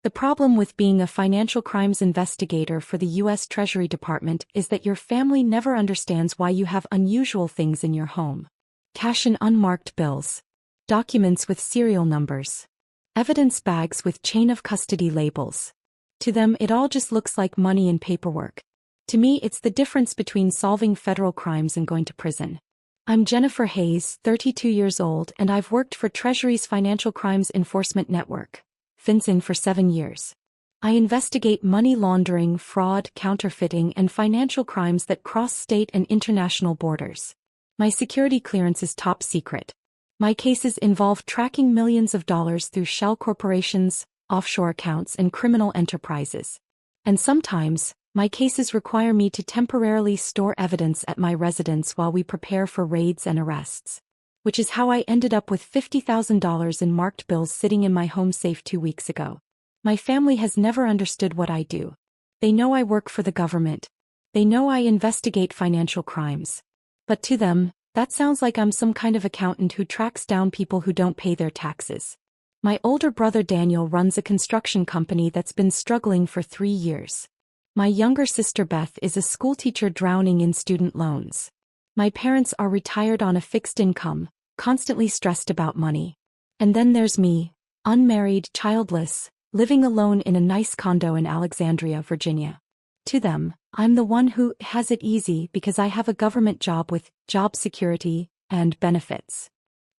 The problem with being a financial crimes investigator for the U.S. Treasury Department is that your family never understands why you have unusual things in your home. Cash in unmarked bills. Documents with serial numbers. Evidence bags with chain of custody labels. To them, it all just looks like money and paperwork. To me, it's the difference between solving federal crimes and going to prison. I'm Jennifer Hayes, 32 years old, and I've worked for Treasury's Financial Crimes Enforcement Network, FinCEN, for 7 years. I investigate money laundering, fraud, counterfeiting, and financial crimes that cross state and international borders. My security clearance is top secret. My cases involve tracking millions of dollars through shell corporations, offshore accounts, and criminal enterprises. And sometimes, my cases require me to temporarily store evidence at my residence while we prepare for raids and arrests. Which is how I ended up with $50,000 in marked bills sitting in my home safe 2 weeks ago. My family has never understood what I do. They know I work for the government. They know I investigate financial crimes. But to them, that sounds like I'm some kind of accountant who tracks down people who don't pay their taxes. My older brother Daniel runs a construction company that's been struggling for 3 years. My younger sister Beth is a schoolteacher drowning in student loans. My parents are retired on a fixed income, constantly stressed about money. And then there's me, unmarried, childless, living alone in a nice condo in Alexandria, Virginia. To them, I'm the one who has it easy because I have a government job with job security and benefits.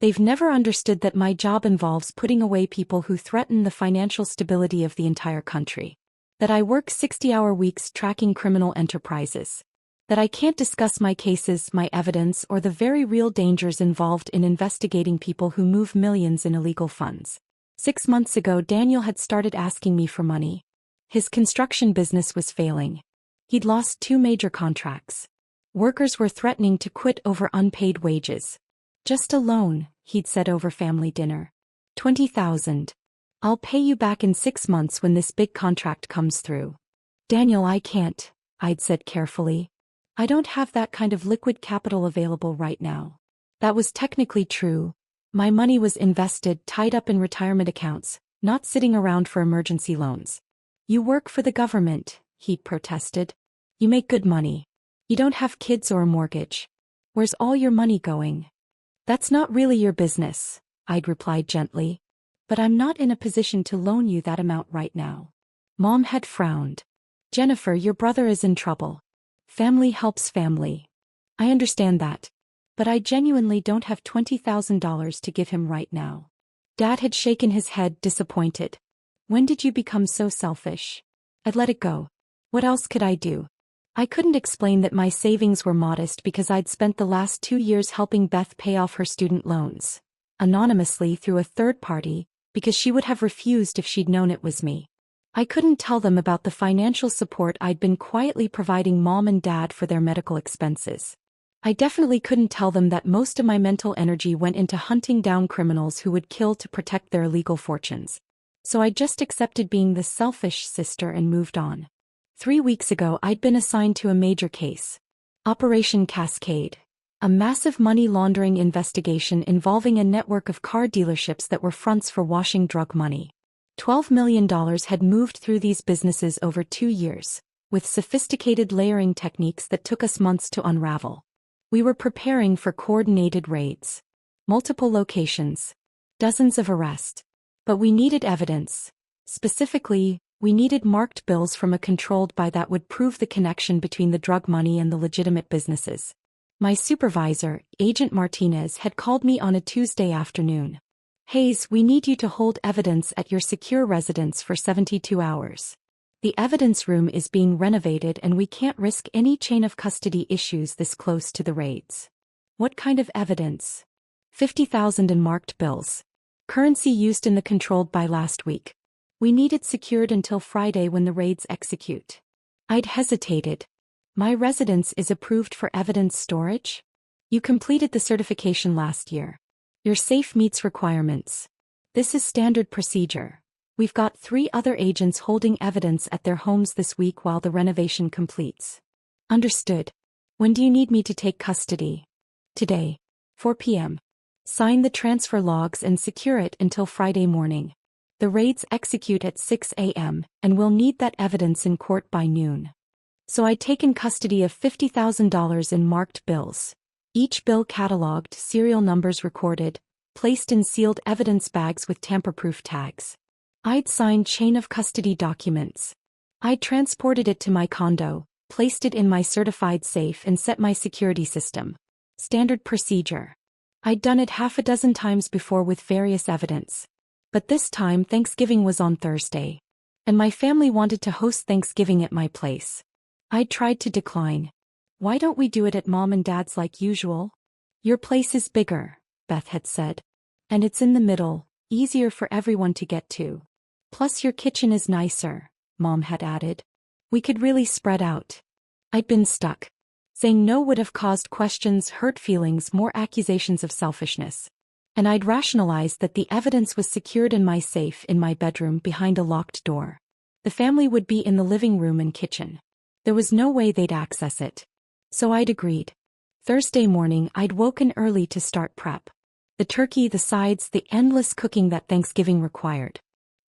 They've never understood that my job involves putting away people who threaten the financial stability of the entire country. That I work 60-hour weeks tracking criminal enterprises. That I can't discuss my cases, my evidence, or the very real dangers involved in investigating people who move millions in illegal funds. 6 months ago, Daniel had started asking me for money. His construction business was failing. He'd lost 2 major contracts. Workers were threatening to quit over unpaid wages. Just a loan, he'd said over family dinner. $20,000. I'll pay you back in 6 months when this big contract comes through. Daniel, I can't, I'd said carefully. I don't have that kind of liquid capital available right now. That was technically true. My money was invested, tied up in retirement accounts, not sitting around for emergency loans. You work for the government, he'd protested. You make good money. You don't have kids or a mortgage. Where's all your money going? That's not really your business, I'd replied gently. But I'm not in a position to loan you that amount right now. Mom had frowned. Jennifer, your brother is in trouble. Family helps family. I understand that. But I genuinely don't have $20,000 to give him right now. Dad had shaken his head, disappointed. When did you become so selfish? I'd let it go. What else could I do? I couldn't explain that my savings were modest because I'd spent the last 2 years helping Beth pay off her student loans. Anonymously through a third party, because she would have refused if she'd known it was me. I couldn't tell them about the financial support I'd been quietly providing Mom and Dad for their medical expenses. I definitely couldn't tell them that most of my mental energy went into hunting down criminals who would kill to protect their illegal fortunes. So I just accepted being the selfish sister and moved on. 3 weeks ago, I'd been assigned to a major case. Operation Cascade. A massive money laundering investigation involving a network of car dealerships that were fronts for washing drug money. $12 million had moved through these businesses over 2 years, with sophisticated layering techniques that took us months to unravel. We were preparing for coordinated raids. Multiple locations. Dozens of arrests. But we needed evidence. Specifically, we needed marked bills from a controlled buy that would prove the connection between the drug money and the legitimate businesses. My supervisor, Agent Martinez, had called me on a Tuesday afternoon. Hayes, we need you to hold evidence at your secure residence for 72 hours. The evidence room is being renovated and we can't risk any chain of custody issues this close to the raids. What kind of evidence? 50,000 in marked bills. Currency used in the controlled buy last week. We need it secured until Friday when the raids execute. I'd hesitated. My residence is approved for evidence storage? You completed the certification last year. Your safe meets requirements. This is standard procedure. We've got 3 other agents holding evidence at their homes this week while the renovation completes. Understood. When do you need me to take custody? Today. 4 p.m. Sign the transfer logs and secure it until Friday morning. The raids execute at 6 a.m., and we'll need that evidence in court by noon. So I'd taken custody of $50,000 in marked bills. Each bill cataloged, serial numbers recorded, placed in sealed evidence bags with tamper-proof tags. I'd signed chain of custody documents. I'd transported it to my condo, placed it in my certified safe and set my security system. Standard procedure. I'd done it half a dozen times before with various evidence. But this time Thanksgiving was on Thursday. And my family wanted to host Thanksgiving at my place. I'd tried to decline. Why don't we do it at Mom and Dad's like usual? Your place is bigger, Beth had said. And it's in the middle, easier for everyone to get to. Plus your kitchen is nicer, Mom had added. We could really spread out. I'd been stuck. Saying no would have caused questions, hurt feelings, more accusations of selfishness. And I'd rationalized that the evidence was secured in my safe in my bedroom behind a locked door. The family would be in the living room and kitchen. There was no way they'd access it. So I'd agreed. Thursday morning I'd woken early to start prep. The turkey, the sides, the endless cooking that Thanksgiving required.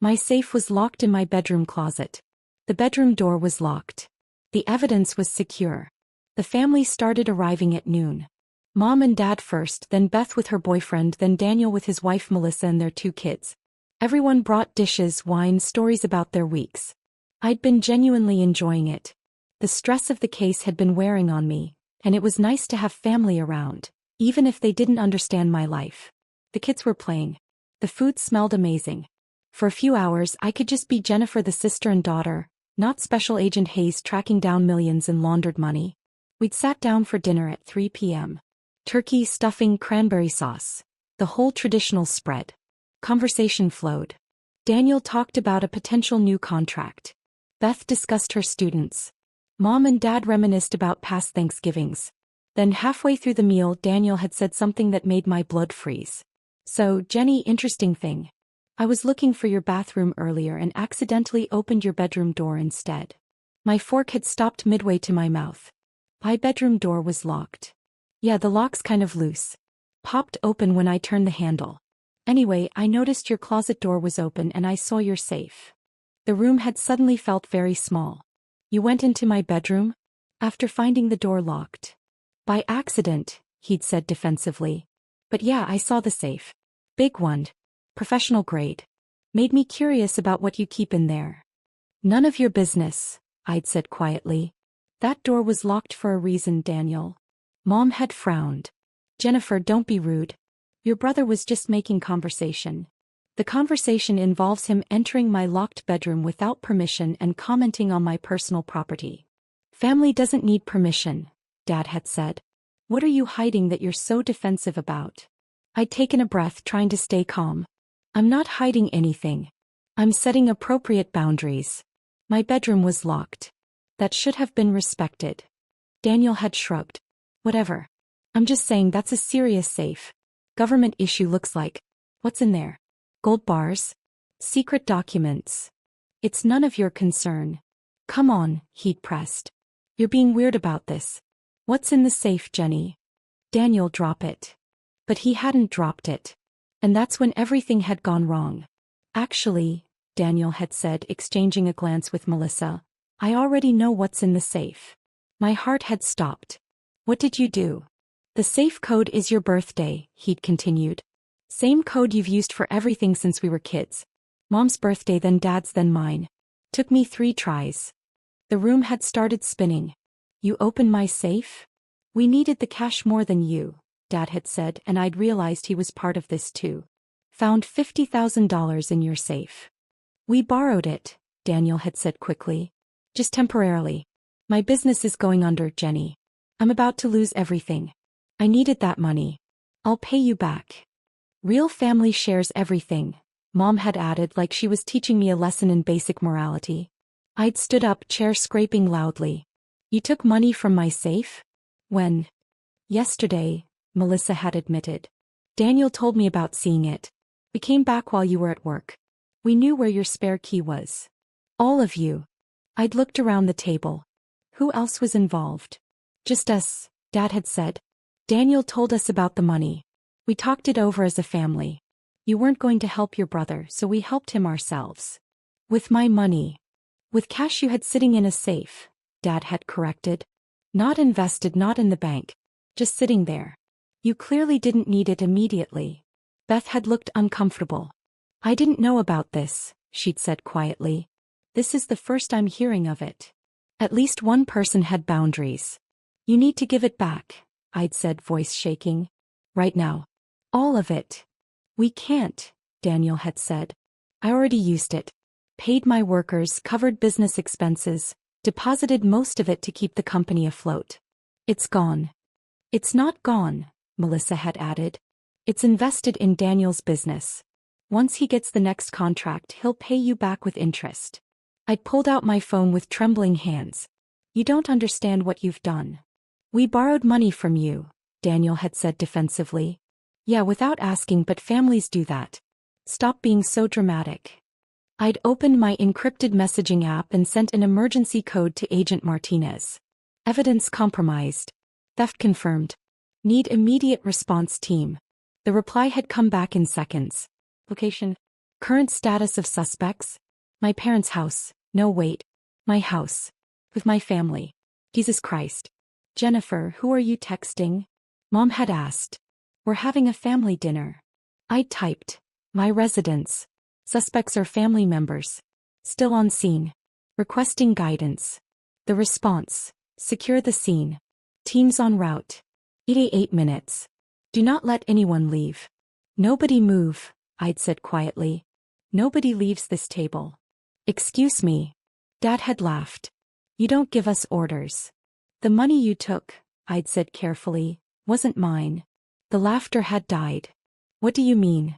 My safe was locked in my bedroom closet. The bedroom door was locked. The evidence was secure. The family started arriving at noon. Mom and Dad first, then Beth with her boyfriend, then Daniel with his wife Melissa and their 2 kids. Everyone brought dishes, wine, stories about their weeks. I'd been genuinely enjoying it. The stress of the case had been wearing on me, and it was nice to have family around, even if they didn't understand my life. The kids were playing. The food smelled amazing. For a few hours I could just be Jennifer, the sister and daughter, not Special Agent Hayes tracking down millions in laundered money. We'd sat down for dinner at 3 p.m. Turkey, stuffing, cranberry sauce. The whole traditional spread. Conversation flowed. Daniel talked about a potential new contract. Beth discussed her students. Mom and Dad reminisced about past Thanksgivings. Then halfway through the meal Daniel had said something that made my blood freeze. So, Jenny, interesting thing. I was looking for your bathroom earlier and accidentally opened your bedroom door instead. My fork had stopped midway to my mouth. My bedroom door was locked. Yeah, the lock's kind of loose. Popped open when I turned the handle. Anyway, I noticed your closet door was open and I saw your safe. The room had suddenly felt very small. You went into my bedroom? After finding the door locked. By accident, he'd said defensively. But yeah, I saw the safe. Big one. Professional grade. Made me curious about what you keep in there. None of your business, I'd said quietly. That door was locked for a reason, Daniel. Mom had frowned. Jennifer, don't be rude. Your brother was just making conversation. The conversation involves him entering my locked bedroom without permission and commenting on my personal property. Family doesn't need permission, Dad had said. What are you hiding that you're so defensive about? I'd taken a breath, trying to stay calm. I'm not hiding anything. I'm setting appropriate boundaries. My bedroom was locked. That should have been respected. Daniel had shrugged. Whatever. I'm just saying that's a serious safe. Government issue looks like. What's in there? Gold bars? Secret documents? It's none of your concern. Come on, he'd pressed. You're being weird about this. What's in the safe, Jenny? Daniel, drop it. But he hadn't dropped it. And that's when everything had gone wrong. Actually, Daniel had said, exchanging a glance with Melissa, I already know what's in the safe. My heart had stopped. What did you do? The safe code is your birthday, he'd continued. Same code you've used for everything since we were kids. Mom's birthday, then Dad's, then mine. Took me 3 tries. The room had started spinning. You opened my safe? We needed the cash more than you, Dad had said, and I'd realized he was part of this too. Found $50,000 in your safe. We borrowed it, Daniel had said quickly. Just temporarily. My business is going under, Jenny. I'm about to lose everything. I needed that money. I'll pay you back. Real family shares everything, Mom had added, like she was teaching me a lesson in basic morality. I'd stood up, chair scraping loudly. You took money from my safe? When? Yesterday, Melissa had admitted. Daniel told me about seeing it. We came back while you were at work. We knew where your spare key was. All of you. I'd looked around the table. Who else was involved? Just us, Dad had said. Daniel told us about the money. We talked it over as a family. You weren't going to help your brother, so we helped him ourselves. With my money. With cash you had sitting in a safe, Dad had corrected. Not invested, not in the bank. Just sitting there. You clearly didn't need it immediately. Beth had looked uncomfortable. I didn't know about this, she'd said quietly. This is the first I'm hearing of it. At least one person had boundaries. You need to give it back, I'd said, voice shaking. Right now. All of it. We can't, Daniel had said. I already used it. Paid my workers, covered business expenses, deposited most of it to keep the company afloat. It's gone. It's not gone, Melissa had added. It's invested in Daniel's business. Once he gets the next contract, he'll pay you back with interest. I pulled out my phone with trembling hands. You don't understand what you've done. We borrowed money from you, Daniel had said defensively. Yeah, without asking, but families do that. Stop being so dramatic. I'd opened my encrypted messaging app and sent an emergency code to Agent Martinez. Evidence compromised. Theft confirmed. Need immediate response team. The reply had come back in seconds. Location. Current status of suspects. My parents' house. No, wait. My house. With my family. Jesus Christ. Jennifer, who are you texting? Mom had asked. We're having a family dinner. I typed. My residence. Suspects are family members. Still on scene. Requesting guidance. The response. Secure the scene. Teams en route. 88 minutes. Do not let anyone leave. Nobody move, I'd said quietly. Nobody leaves this table. Excuse me. Dad had laughed. You don't give us orders. The money you took, I'd said carefully, wasn't mine. The laughter had died. What do you mean?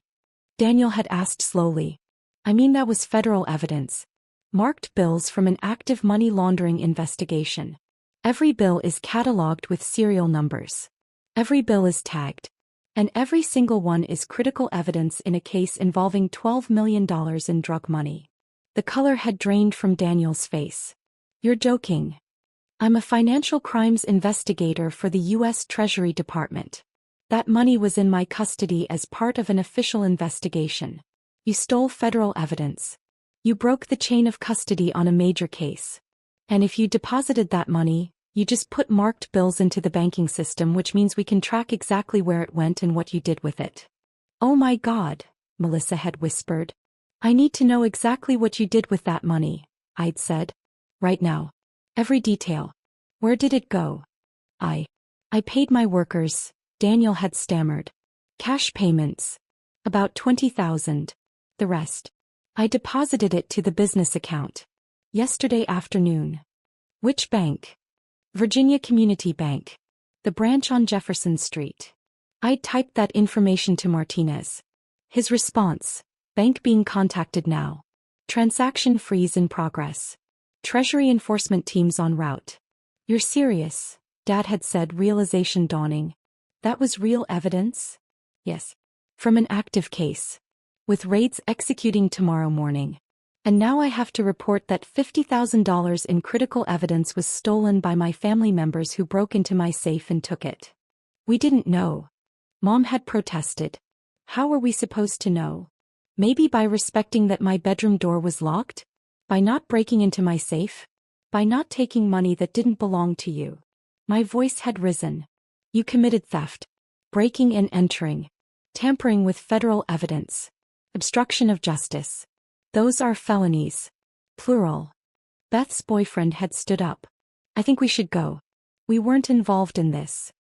Daniel had asked slowly. I mean, that was federal evidence. Marked bills from an active money laundering investigation. Every bill is cataloged with serial numbers. Every bill is tagged. And every single one is critical evidence in a case involving $12 million in drug money. The color had drained from Daniel's face. You're joking. I'm a financial crimes investigator for the U.S. Treasury Department. That money was in my custody as part of an official investigation. You stole federal evidence. You broke the chain of custody on a major case. And if you deposited that money, you just put marked bills into the banking system, which means we can track exactly where it went and what you did with it. Oh my God, Melissa had whispered. I need to know exactly what you did with that money, I'd said. Right now. Every detail. Where did it go? I paid my workers, Daniel had stammered. Cash payments. About $20,000. The rest. I deposited it to the business account. Yesterday afternoon. Which bank? Virginia Community Bank. The branch on Jefferson Street. I typed that information to Martinez. His response. Bank being contacted now. Transaction freeze in progress. Treasury enforcement teams en route. You're serious, Dad had said, realization dawning. That was real evidence? Yes. From an active case. With raids executing tomorrow morning. And now I have to report that $50,000 in critical evidence was stolen by my family members who broke into my safe and took it. We didn't know. Mom had protested. How were we supposed to know? Maybe by respecting that my bedroom door was locked? By not breaking into my safe? By not taking money that didn't belong to you? My voice had risen. You committed theft. Breaking and entering. Tampering with federal evidence. Obstruction of justice. Those are felonies. Plural. Beth's boyfriend had stood up. I think we should go. We weren't involved in this.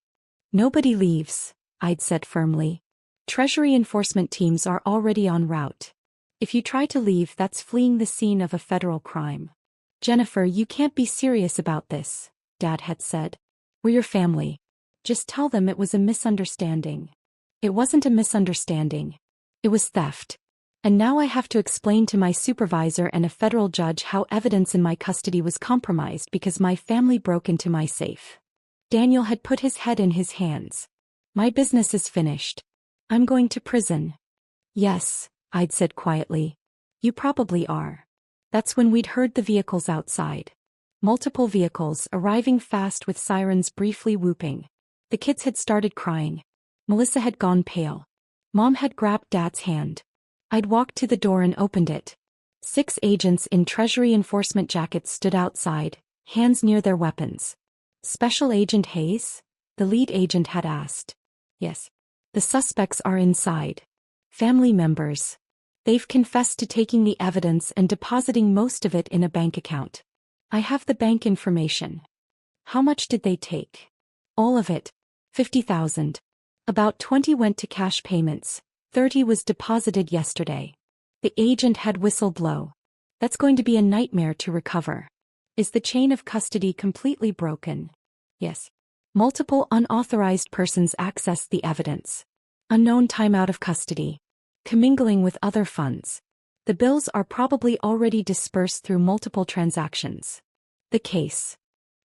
Nobody leaves, I'd said firmly. Treasury enforcement teams are already en route. If you try to leave, that's fleeing the scene of a federal crime. Jennifer, you can't be serious about this, Dad had said. We're your family. Just tell them it was a misunderstanding. It wasn't a misunderstanding. It was theft. And now I have to explain to my supervisor and a federal judge how evidence in my custody was compromised because my family broke into my safe. Daniel had put his head in his hands. My business is finished. I'm going to prison. Yes, I'd said quietly. You probably are. That's when we'd heard the vehicles outside. Multiple vehicles arriving fast with sirens briefly whooping. The kids had started crying. Melissa had gone pale. Mom had grabbed Dad's hand. I'd walked to the door and opened it. 6 agents in Treasury enforcement jackets stood outside, hands near their weapons. Special Agent Hayes? The lead agent had asked. Yes. The suspects are inside. Family members. They've confessed to taking the evidence and depositing most of it in a bank account. I have the bank information. How much did they take? All of it. 50,000. About 20 went to cash payments. 30 was deposited yesterday. The agent had whistled low. That's going to be a nightmare to recover. Is the chain of custody completely broken? Yes. Multiple unauthorized persons accessed the evidence. Unknown time out of custody. Commingling with other funds. The bills are probably already dispersed through multiple transactions. The case.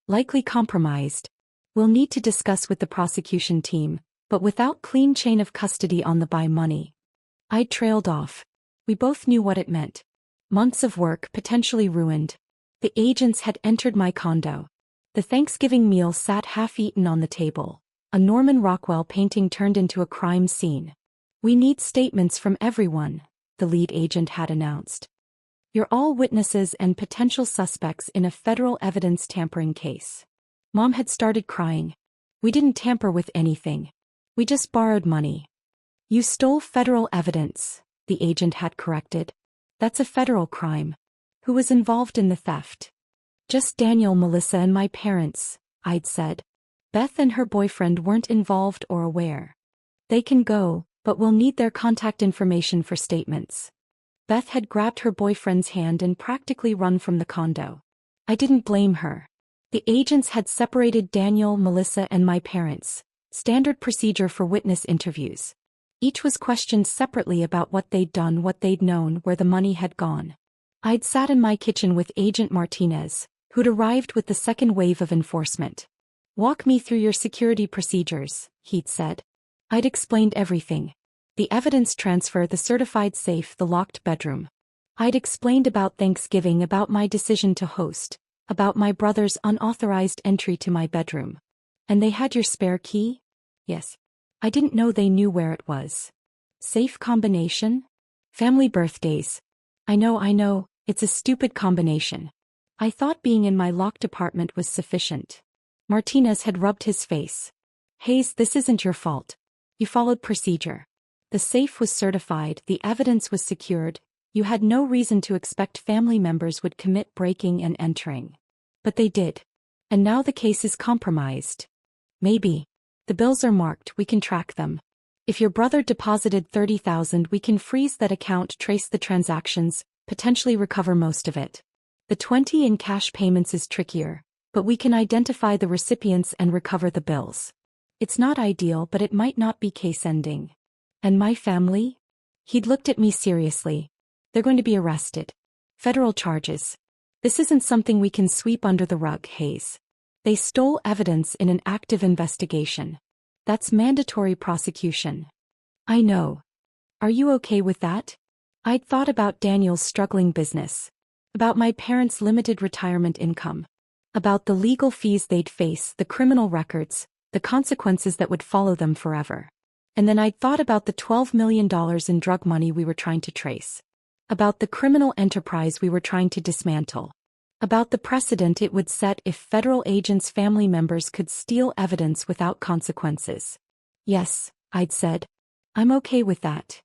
Likely compromised. We'll need to discuss with the prosecution team, but without clean chain of custody on the buy money. I trailed off. We both knew what it meant. Months of work potentially ruined. The agents had entered my condo. The Thanksgiving meal sat half-eaten on the table. A Norman Rockwell painting turned into a crime scene. We need statements from everyone, the lead agent had announced. You're all witnesses and potential suspects in a federal evidence tampering case. Mom had started crying. We didn't tamper with anything. We just borrowed money. You stole federal evidence, the agent had corrected. That's a federal crime. Who was involved in the theft? Just Daniel, Melissa, and my parents, I'd said. Beth and her boyfriend weren't involved or aware. They can go, but we'll need their contact information for statements. Beth had grabbed her boyfriend's hand and practically run from the condo. I didn't blame her. The agents had separated Daniel, Melissa, and my parents. Standard procedure for witness interviews. Each was questioned separately about what they'd done, what they'd known, where the money had gone. I'd sat in my kitchen with Agent Martinez, who'd arrived with the second wave of enforcement. Walk me through your security procedures, he'd said. I'd explained everything. The evidence transfer, the certified safe, the locked bedroom. I'd explained about Thanksgiving, about my decision to host, about my brother's unauthorized entry to my bedroom. And they had your spare key? Yes. I didn't know they knew where it was. Safe combination? Family birthdays. I know, it's a stupid combination. I thought being in my locked apartment was sufficient. Martinez had rubbed his face. Hayes, this isn't your fault. You followed procedure. The safe was certified, the evidence was secured. You had no reason to expect family members would commit breaking and entering. But they did. And now the case is compromised. Maybe. The bills are marked, we can track them. If your brother deposited 30,000, we can freeze that account, trace the transactions, potentially recover most of it. The 20 in cash payments is trickier, but we can identify the recipients and recover the bills. It's not ideal, but it might not be case ending. And my family? He'd looked at me seriously. They're going to be arrested. Federal charges. This isn't something we can sweep under the rug, Hayes. They stole evidence in an active investigation. That's mandatory prosecution. I know. Are you okay with that? I'd thought about Daniel's struggling business. About my parents' limited retirement income. About the legal fees they'd face, the criminal records, the consequences that would follow them forever. And then I'd thought about the $12 million in drug money we were trying to trace. About the criminal enterprise we were trying to dismantle. About the precedent it would set if federal agents' family members could steal evidence without consequences. Yes, I'd said. I'm okay with that.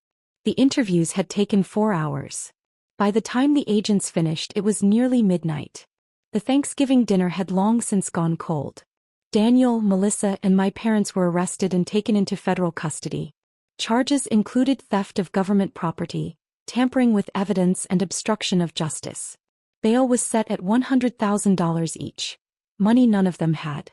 The interviews had taken 4 hours. By the time the agents finished, it was nearly midnight. The Thanksgiving dinner had long since gone cold. Daniel, Melissa, and my parents were arrested and taken into federal custody. Charges included theft of government property, tampering with evidence, and obstruction of justice. Bail was set at $100,000 each. Money none of them had.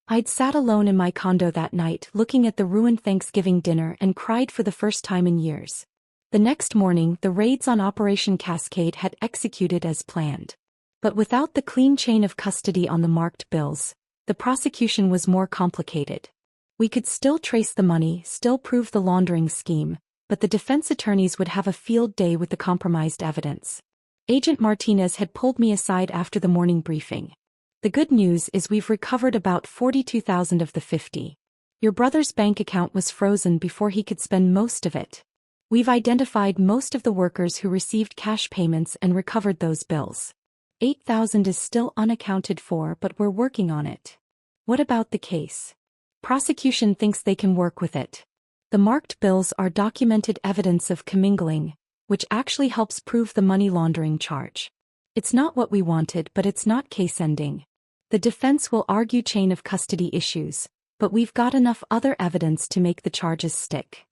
I'd sat alone in my condo that night looking at the ruined Thanksgiving dinner and cried for the first time in years. The next morning, the raids on Operation Cascade had executed as planned. But without the clean chain of custody on the marked bills, the prosecution was more complicated. We could still trace the money, still prove the laundering scheme, but the defense attorneys would have a field day with the compromised evidence. Agent Martinez had pulled me aside after the morning briefing. The good news is we've recovered about 42,000 of the 50. Your brother's bank account was frozen before he could spend most of it. We've identified most of the workers who received cash payments and recovered those bills. 8,000 is still unaccounted for, but we're working on it. What about the case? Prosecution thinks they can work with it. The marked bills are documented evidence of commingling, which actually helps prove the money laundering charge. It's not what we wanted, but it's not case-ending. The defense will argue chain of custody issues, but we've got enough other evidence to make the charges stick.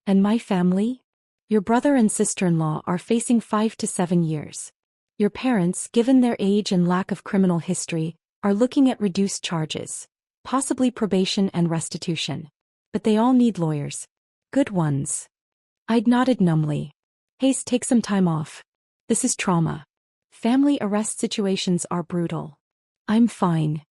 And my family? Your brother and sister-in-law are facing 5 to 7 years. Your parents, given their age and lack of criminal history, are looking at reduced charges, possibly probation and restitution. But they all need lawyers. Good ones. I'd nodded numbly. Hayes, take some time off. This is trauma. Family arrest situations are brutal. I'm fine.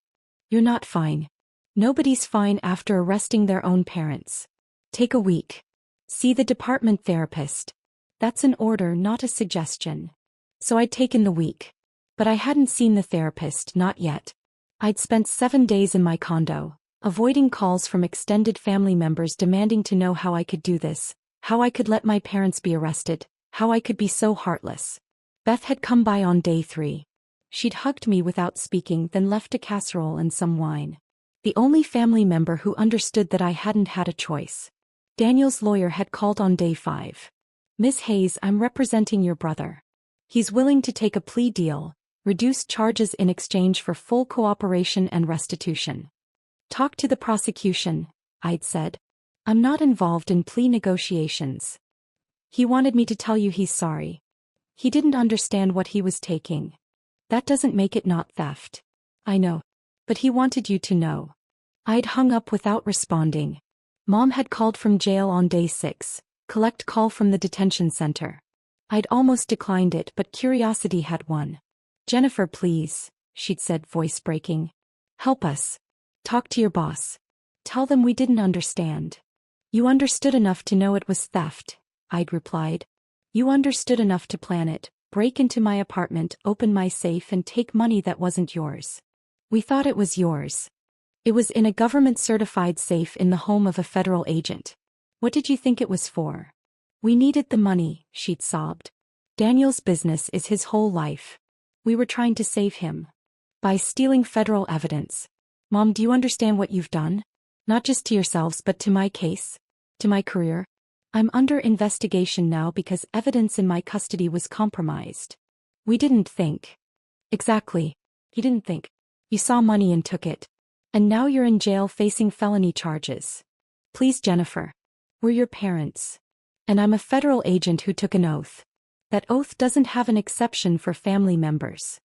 You're not fine. Nobody's fine after arresting their own parents. Take a week. See the department therapist. That's an order, not a suggestion. So I'd taken the week. But I hadn't seen the therapist, not yet. I'd spent 7 days in my condo, avoiding calls from extended family members demanding to know how I could do this, how I could let my parents be arrested, how I could be so heartless. Beth had come by on day 3. She'd hugged me without speaking, then left a casserole and some wine. The only family member who understood that I hadn't had a choice. Daniel's lawyer had called on day 5. Miss Hayes, I'm representing your brother. He's willing to take a plea deal, reduced charges in exchange for full cooperation and restitution. Talk to the prosecution, I'd said. I'm not involved in plea negotiations. He wanted me to tell you he's sorry. He didn't understand what he was taking. That doesn't make it not theft. I know. But he wanted you to know. I'd hung up without responding. Mom had called from jail on day 6, collect call from the detention center. I'd almost declined it, but curiosity had won. Jennifer, please, she'd said, voice breaking. Help us. Talk to your boss. Tell them we didn't understand. You understood enough to know it was theft, I'd replied. You understood enough to plan it, break into my apartment, open my safe and take money that wasn't yours. We thought it was yours. It was in a government-certified safe in the home of a federal agent. What did you think it was for? We needed the money, she'd sobbed. Daniel's business is his whole life. We were trying to save him. By stealing federal evidence. Mom, do you understand what you've done? Not just to yourselves but to my case? To my career? I'm under investigation now because evidence in my custody was compromised. We didn't think. Exactly. You didn't think. You saw money and took it. And now you're in jail facing felony charges. Please, Jennifer. We're your parents. And I'm a federal agent who took an oath. That oath doesn't have an exception for family members.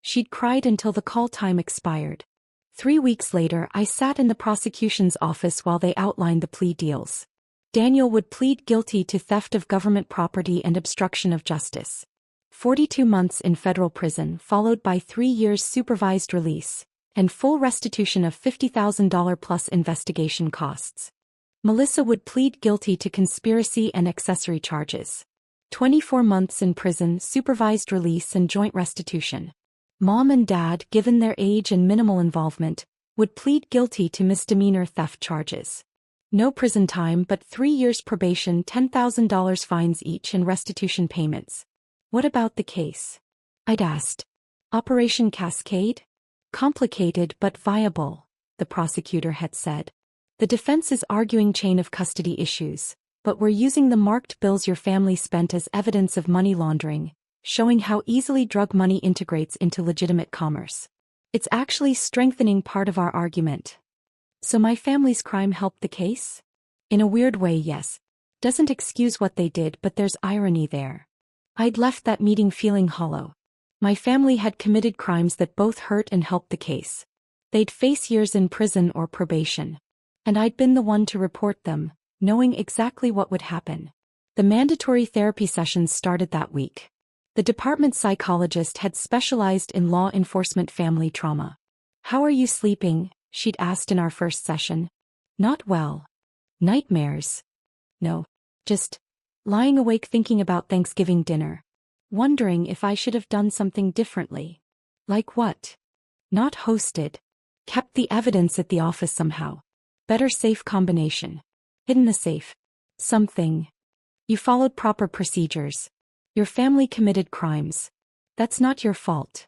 She'd cried until the call time expired. 3 weeks later, I sat in the prosecution's office while they outlined the plea deals. Daniel would plead guilty to theft of government property and obstruction of justice. 42 months in federal prison followed by 3 years supervised release, and full restitution of $50,000 plus investigation costs. Melissa would plead guilty to conspiracy and accessory charges. 24 months in prison, supervised release and joint restitution. Mom and Dad, given their age and minimal involvement, would plead guilty to misdemeanor theft charges. No prison time but 3 years probation, $10,000 fines each and restitution payments. What about the case? I'd asked. Operation Cascade? Complicated but viable, the prosecutor had said. The defense is arguing chain of custody issues, but we're using the marked bills your family spent as evidence of money laundering, showing how easily drug money integrates into legitimate commerce. It's actually strengthening part of our argument. So my family's crime helped the case? In a weird way, yes. Doesn't excuse what they did, but there's irony there. I'd left that meeting feeling hollow. My family had committed crimes that both hurt and helped the case. They'd face years in prison or probation. And I'd been the one to report them, knowing exactly what would happen. The mandatory therapy sessions started that week. The department psychologist had specialized in law enforcement family trauma. How are you sleeping? She'd asked in our first session. Not well. Nightmares? No. Just lying awake thinking about Thanksgiving dinner. Wondering if I should have done something differently. Like what? Not hosted. Kept the evidence at the office somehow. Better safe combination. Hidden the safe. Something. You followed proper procedures. Your family committed crimes. That's not your fault.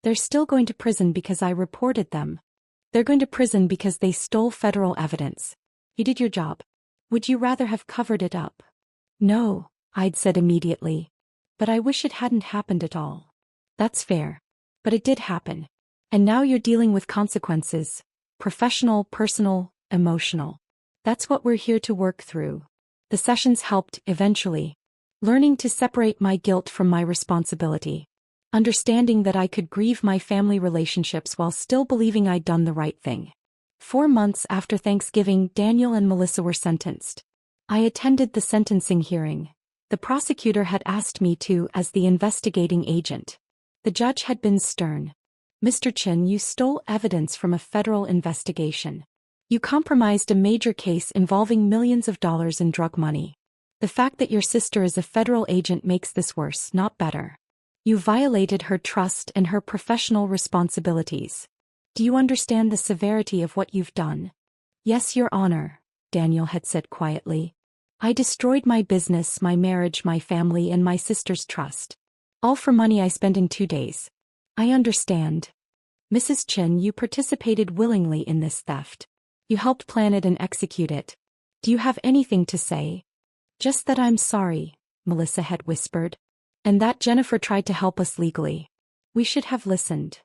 They're still going to prison because I reported them. They're going to prison because they stole federal evidence. You did your job. Would you rather have covered it up? No, I'd said immediately. But I wish it hadn't happened at all. That's fair. But it did happen. And now you're dealing with consequences. Professional, personal, emotional. That's what we're here to work through. The sessions helped, eventually. Learning to separate my guilt from my responsibility. Understanding that I could grieve my family relationships while still believing I'd done the right thing. 4 months after Thanksgiving, Daniel and Melissa were sentenced. I attended the sentencing hearing. The prosecutor had asked me to as the investigating agent. The judge had been stern. Mr. Chin, you stole evidence from a federal investigation. You compromised a major case involving millions of dollars in drug money. The fact that your sister is a federal agent makes this worse, not better. You violated her trust and her professional responsibilities. Do you understand the severity of what you've done? Yes, Your Honor, Daniel had said quietly. I destroyed my business, my marriage, my family, and my sister's trust. All for money I spent in 2 days. I understand. Mrs. Chin, you participated willingly in this theft. You helped plan it and execute it. Do you have anything to say? Just that I'm sorry, Melissa had whispered. And that Jennifer tried to help us legally. We should have listened.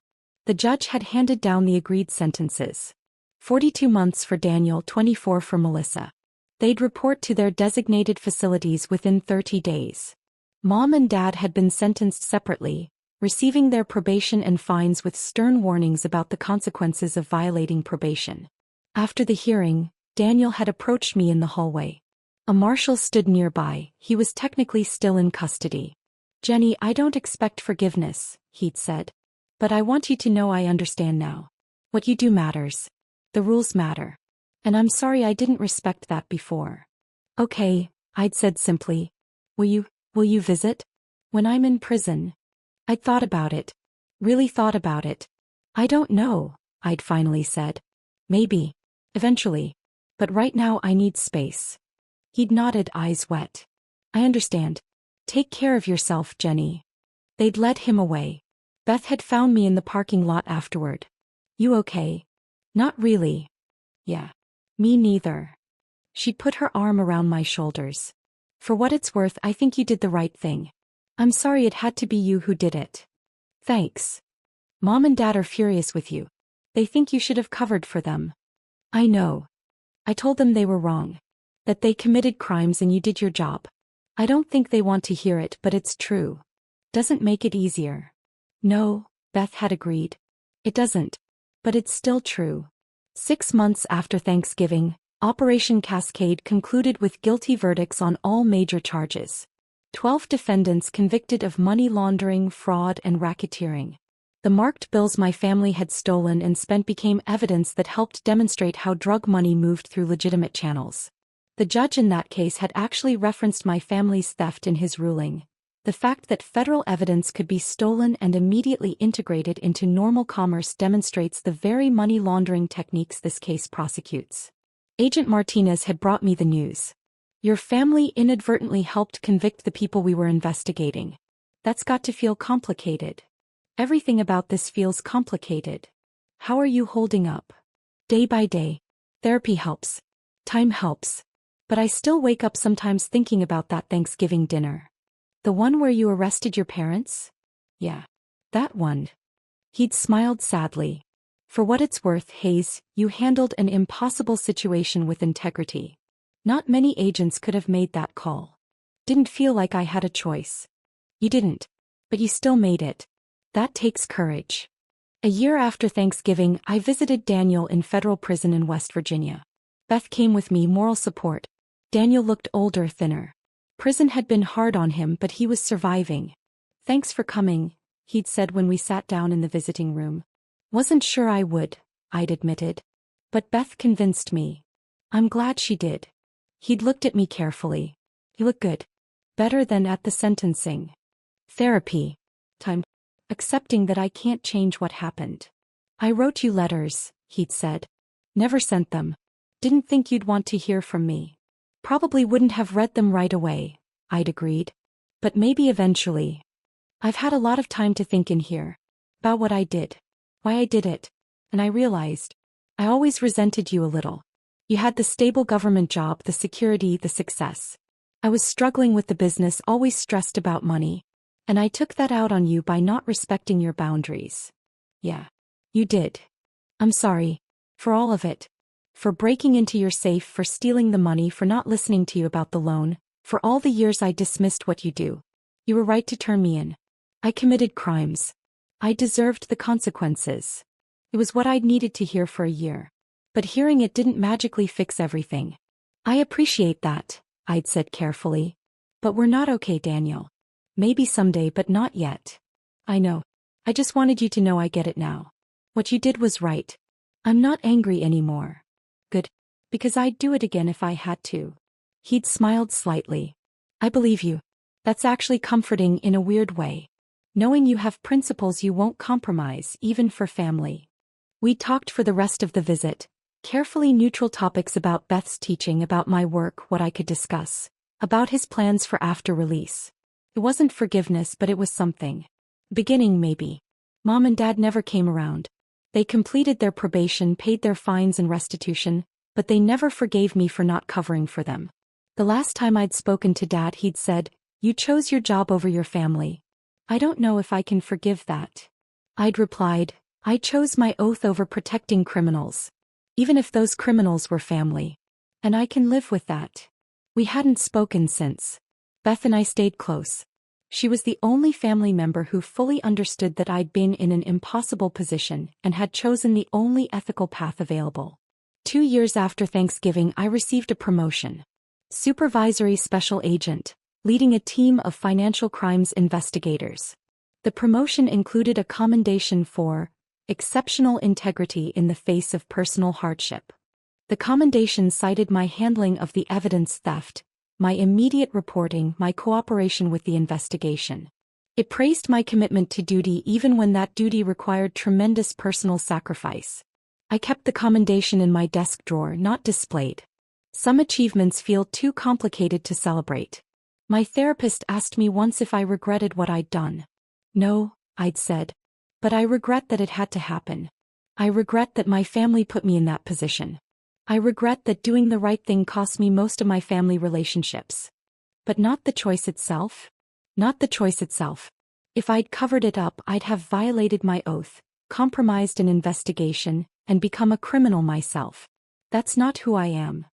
The judge had handed down the agreed sentences. 42 months for Daniel, 24 for Melissa. They'd report to their designated facilities within 30 days. Mom and Dad had been sentenced separately, receiving their probation and fines with stern warnings about the consequences of violating probation. After the hearing, Daniel had approached me in the hallway. A marshal stood nearby. He was technically still in custody. Jenny, I don't expect forgiveness, he'd said. But I want you to know I understand now. What you do matters. The rules matter. And I'm sorry I didn't respect that before. Okay, I'd said simply. Will you visit? When I'm in prison? I'd thought about it. Really thought about it. I don't know, I'd finally said. Maybe. Eventually. But right now I need space. He'd nodded, eyes wet. I understand. Take care of yourself, Jenny. They'd led him away. Beth had found me in the parking lot afterward. You okay? Not really. Yeah. Me neither. She put her arm around my shoulders. For what it's worth, I think you did the right thing. I'm sorry it had to be you who did it. Thanks. Mom and Dad are furious with you. They think you should have covered for them. I know. I told them they were wrong. That they committed crimes and you did your job. I don't think they want to hear it, but it's true. Doesn't make it easier. No, Beth had agreed. It doesn't. But it's still true. 6 months after Thanksgiving, Operation Cascade concluded with guilty verdicts on all major charges. 12 defendants convicted of money laundering, fraud, and racketeering. The marked bills my family had stolen and spent became evidence that helped demonstrate how drug money moved through legitimate channels. The judge in that case had actually referenced my family's theft in his ruling. The fact that federal evidence could be stolen and immediately integrated into normal commerce demonstrates the very money laundering techniques this case prosecutes. Agent Martinez had brought me the news. Your family inadvertently helped convict the people we were investigating. That's got to feel complicated. Everything about this feels complicated. How are you holding up? Day by day. Therapy helps. Time helps. But I still wake up sometimes thinking about that Thanksgiving dinner. The one where you arrested your parents? Yeah. That one. He'd smiled sadly. For what it's worth, Hayes, you handled an impossible situation with integrity. Not many agents could have made that call. Didn't feel like I had a choice. You didn't. But you still made it. That takes courage. A year after Thanksgiving, I visited Daniel in federal prison in West Virginia. Beth came with me, moral support. Daniel looked older, thinner. Prison had been hard on him, but he was surviving. Thanks for coming, he'd said when we sat down in the visiting room. Wasn't sure I would, I'd admitted. But Beth convinced me. I'm glad she did. He'd looked at me carefully. You look good. Better than at the sentencing. Therapy. Time. Accepting that I can't change what happened. I wrote you letters, he'd said. Never sent them. Didn't think you'd want to hear from me. Probably wouldn't have read them right away, I'd agreed. But maybe eventually. I've had a lot of time to think in here. About what I did. Why I did it. And I realized. I always resented you a little. You had the stable government job, the security, the success. I was struggling with the business, always stressed about money. And I took that out on you by not respecting your boundaries. Yeah. You did. I'm sorry. For all of it. For breaking into your safe, for stealing the money, for not listening to you about the loan, for all the years I dismissed what you do. You were right to turn me in. I committed crimes. I deserved the consequences. It was what I'd needed to hear for a year. But hearing it didn't magically fix everything. I appreciate that, I'd said carefully. But we're not okay, Daniel. Maybe someday, but not yet. I know. I just wanted you to know I get it now. What you did was right. I'm not angry anymore. Good. Because I'd do it again if I had to. He'd smiled slightly. I believe you. That's actually comforting in a weird way. Knowing you have principles you won't compromise, even for family. We talked for the rest of the visit. Carefully neutral topics about Beth's teaching, about my work, what I could discuss. About his plans for after release. It wasn't forgiveness, but it was something. Beginning, maybe. Mom and Dad never came around. They completed their probation, paid their fines and restitution, but they never forgave me for not covering for them. The last time I'd spoken to Dad, he'd said, "You chose your job over your family." I don't know if I can forgive that. I'd replied, I chose my oath over protecting criminals. Even if those criminals were family. And I can live with that. We hadn't spoken since. Beth and I stayed close. She was the only family member who fully understood that I'd been in an impossible position and had chosen the only ethical path available. 2 years after Thanksgiving, I received a promotion. Supervisory Special Agent, leading a team of financial crimes investigators. The promotion included a commendation for exceptional integrity in the face of personal hardship. The commendation cited my handling of the evidence theft, my immediate reporting, my cooperation with the investigation. It praised my commitment to duty even when that duty required tremendous personal sacrifice. I kept the commendation in my desk drawer, not displayed. Some achievements feel too complicated to celebrate. My therapist asked me once if I regretted what I'd done. No, I'd said. But I regret that it had to happen. I regret that my family put me in that position. I regret that doing the right thing cost me most of my family relationships. But not the choice itself. Not the choice itself. If I'd covered it up, I'd have violated my oath, compromised an investigation, and become a criminal myself. That's not who I am.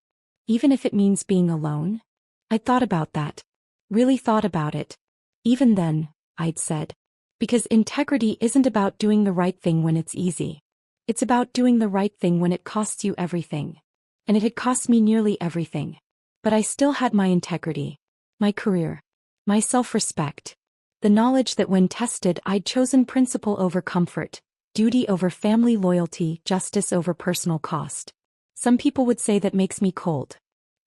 Even if it means being alone. I'd thought about that. Really thought about it. Even then, I'd said. Because integrity isn't about doing the right thing when it's easy. It's about doing the right thing when it costs you everything. And it had cost me nearly everything. But I still had my integrity. My career. My self-respect. The knowledge that when tested I'd chosen principle over comfort, duty over family loyalty, justice over personal cost. Some people would say that makes me cold.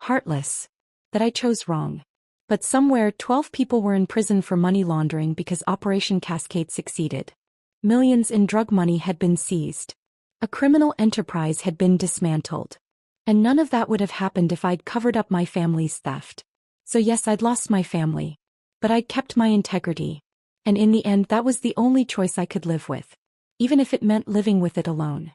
Heartless. That I chose wrong. But somewhere 12 people were in prison for money laundering because Operation Cascade succeeded. Millions in drug money had been seized. A criminal enterprise had been dismantled. And none of that would have happened if I'd covered up my family's theft. So yes, I'd lost my family. But I'd kept my integrity. And in the end, that was the only choice I could live with. Even if it meant living with it alone.